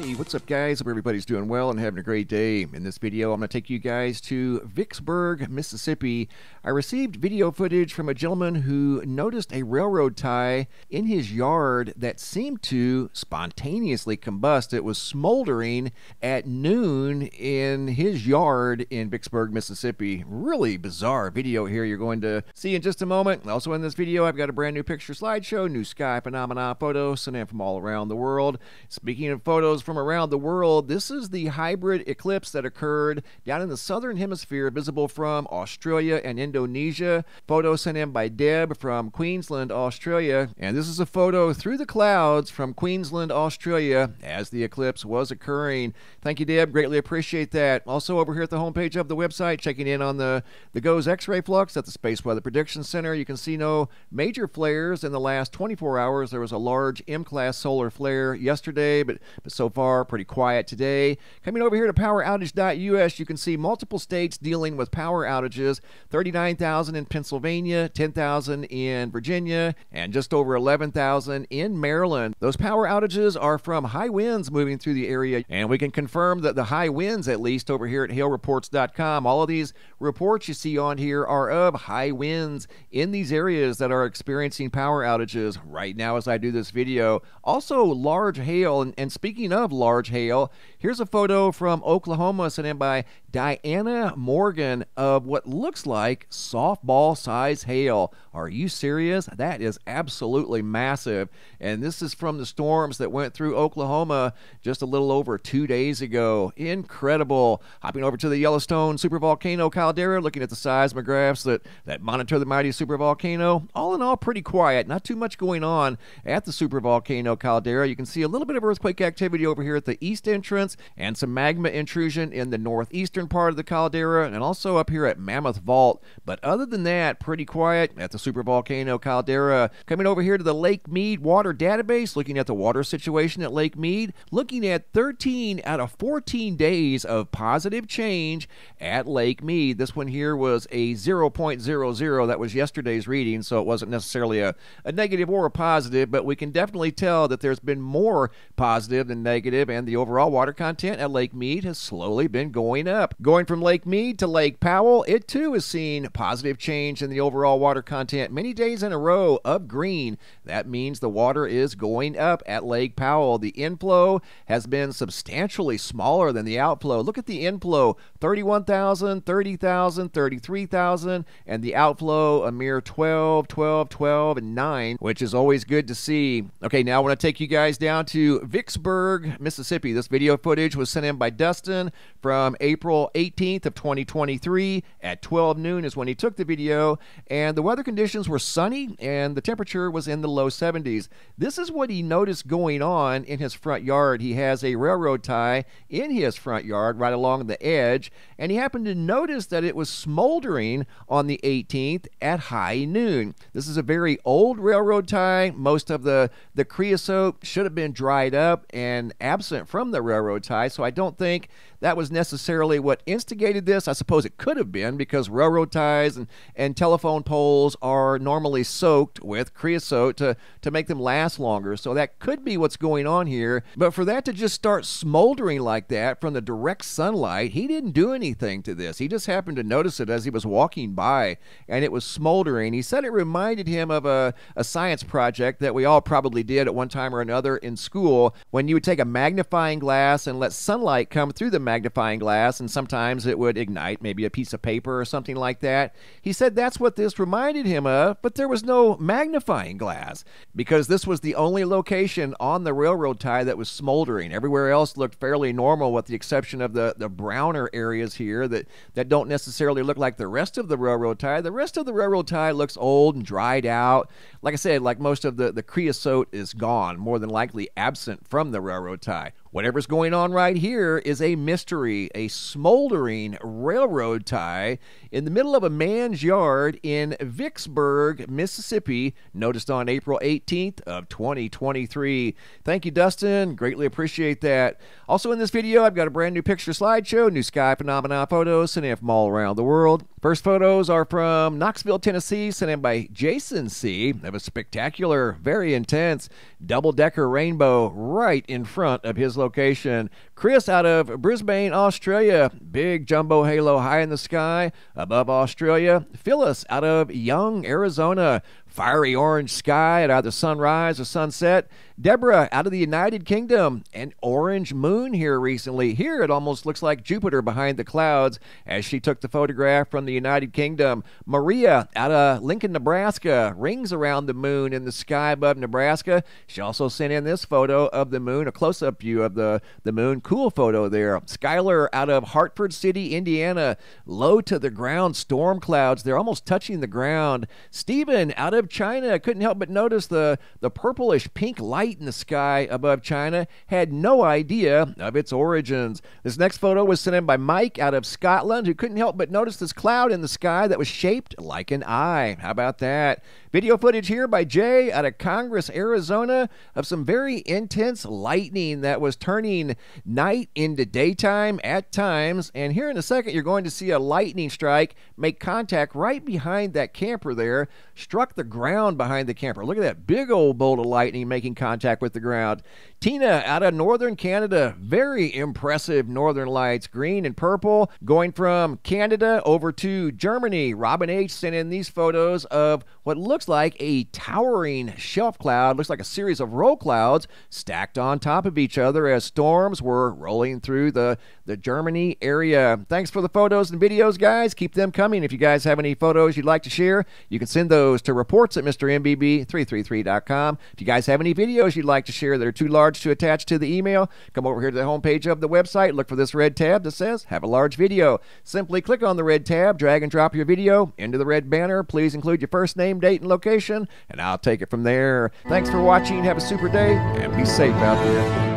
Hey, what's up guys? Hope everybody's doing well and having a great day. In this video, I'm going to take you guys to Vicksburg, Mississippi. I received video footage from a gentleman who noticed a railroad tie in his yard that seemed to spontaneously combust. It was smoldering at noon in his yard in Vicksburg, Mississippi. Really bizarre video here you're going to see in just a moment. Also in this video, I've got a brand new picture slideshow, new sky phenomena photos sent in from all around the world. Speaking of photos from around the world, this is the hybrid eclipse that occurred down in the southern hemisphere, visible from Australia and Indonesia. Photo sent in by Deb from Queensland, Australia. And this is a photo through the clouds from Queensland, Australia, as the eclipse was occurring. Thank you, Deb. Greatly appreciate that. Also over here at the homepage of the website, checking in on the GOES X-ray flux at the Space Weather Prediction Center. You can see no major flares in the last 24 hours. There was a large M-class solar flare yesterday, but so far pretty quiet today. Coming over here to poweroutage.us, you can see multiple states dealing with power outages. 39,000 in Pennsylvania, 10,000 in Virginia, and just over 11,000 in Maryland. Those power outages are from high winds moving through the area, and we can confirm that the high winds, at least over here at hailreports.com, all of these reports you see on here are of high winds in these areas that are experiencing power outages right now as I do this video. Also large hail, and speaking of large hail, here's a photo from Oklahoma sent in by Diana Morgan of what looks like softball size hail. Are you serious? That is absolutely massive. And this is from the storms that went through Oklahoma just a little over 2 days ago. Incredible. Hopping over to the Yellowstone supervolcano caldera, looking at the seismographs that monitor the mighty supervolcano. All in all, pretty quiet. Not too much going on at the supervolcano caldera. You can see a little bit of earthquake activity over here at the east entrance and some magma intrusion in the northeastern part of the caldera and also up here at Mammoth Vault. But other than that, pretty quiet at the supervolcano caldera. Coming over here to the Lake Mead water database, looking at the water situation at Lake Mead, looking at 13 out of 14 days of positive change at Lake Mead. This one here was a 0.00. That was yesterday's reading, so it wasn't necessarily a negative or a positive, but we can definitely tell that there's been more positive than negative, and the overall water content at Lake Mead has slowly been going up. Going from Lake Mead to Lake Powell, it too has seen positive change in the overall water content many days in a row of green. That means the water is going up at Lake Powell. The inflow has been substantially smaller than the outflow. Look at the inflow, 31,000, 30,000, 33,000, and the outflow a mere 12, 12, 12, and 9, which is always good to see. Okay, now I want to take you guys down to Vicksburg, Mississippi. This video footage was sent in by Dustin from April 18th of 2023 at 12 noon is when he took the video, and the weather conditions were sunny and the temperature was in the low 70s. This is what he noticed going on in his front yard. He has a railroad tie in his front yard right along the edge, and he happened to notice that it was smoldering on the 18th at high noon. This is a very old railroad tie. Most of the creosote should have been dried up and absent from the railroad tie, so I don't think that was necessarily what instigated this. I suppose it could have been because railroad ties and telephone poles are normally soaked with creosote to make them last longer. So that could be what's going on here. But for that to just start smoldering like that from the direct sunlight, he didn't do anything to this. He just happened to notice it as he was walking by, and it was smoldering. He said it reminded him of a science project that we all probably did at one time or another in school, when you would take a magnifying glass and let sunlight come through the magnifying glass, and sometimes it would ignite maybe a piece of paper or something like that. He said that's what this reminded him of, but there was no magnifying glass because this was the only location on the railroad tie that was smoldering. Everywhere else looked fairly normal with the exception of the browner areas here that don't necessarily look like the rest of the railroad tie. The rest of the railroad tie looks old and dried out. Like I said, like most of the creosote is gone, more than likely absent from the railroad tie. Whatever's going on right here is a mystery, a smoldering railroad tie in the middle of a man's yard in Vicksburg, Mississippi, noticed on April 18th of 2023. Thank you, Dustin. Greatly appreciate that. Also in this video, I've got a brand new picture slideshow, new sky phenomena photos sent in from all around the world. First photos are from Knoxville, Tennessee, sent in by Jason C. Of a spectacular, very intense double-decker rainbow right in front of his location. Chris out of Brisbane, Australia. Big jumbo halo high in the sky above Australia. Phyllis out of Young, Arizona. Fiery orange sky at either sunrise or sunset. Deborah out of the United Kingdom. An orange moon here recently. Here it almost looks like Jupiter behind the clouds as she took the photograph from the United Kingdom. Maria out of Lincoln, Nebraska. Rings around the moon in the sky above Nebraska. She also sent in this photo of the moon, a close-up view of the moon. Cool photo there. SKYLAR out of Hartford City, Indiana. Low to the ground storm clouds. They're almost touching the ground. Stephen out of China. Couldn't help but notice the purplish pink light in the sky above China. Had no idea of its origins. This next photo was sent in by Mike out of Scotland, who couldn't help but notice this cloud in the sky that was shaped like an eye. How about that? Video footage here by Jay out of Congress, Arizona, of some very intense lightning that was turning night into daytime at times. And here in a second, you're going to see a lightning strike make contact right behind that camper there. Struck the ground behind the camper. Look at that big old bolt of lightning making contact with the ground. Tina out of northern Canada. Very impressive northern lights, green and purple, going from Canada over to Germany. Robin H. sent in these photos of what looks like a towering shelf cloud. Looks like a series of roll clouds stacked on top of each other as storms were rolling through the Germany area. Thanks for the photos and videos, guys. Keep them coming. If you guys have any photos you'd like to share, you can send those to reports@MrMBB333.com. If you guys have any videos you'd like to share that are too large to attach to the email, come over here to the homepage of the website. Look for this red tab that says Have a Large Video. Simply click on the red tab, drag and drop your video into the red banner. Please include your first name, date, and location, and I'll take it from there. Thanks for watching. Have a super day, and be safe out there.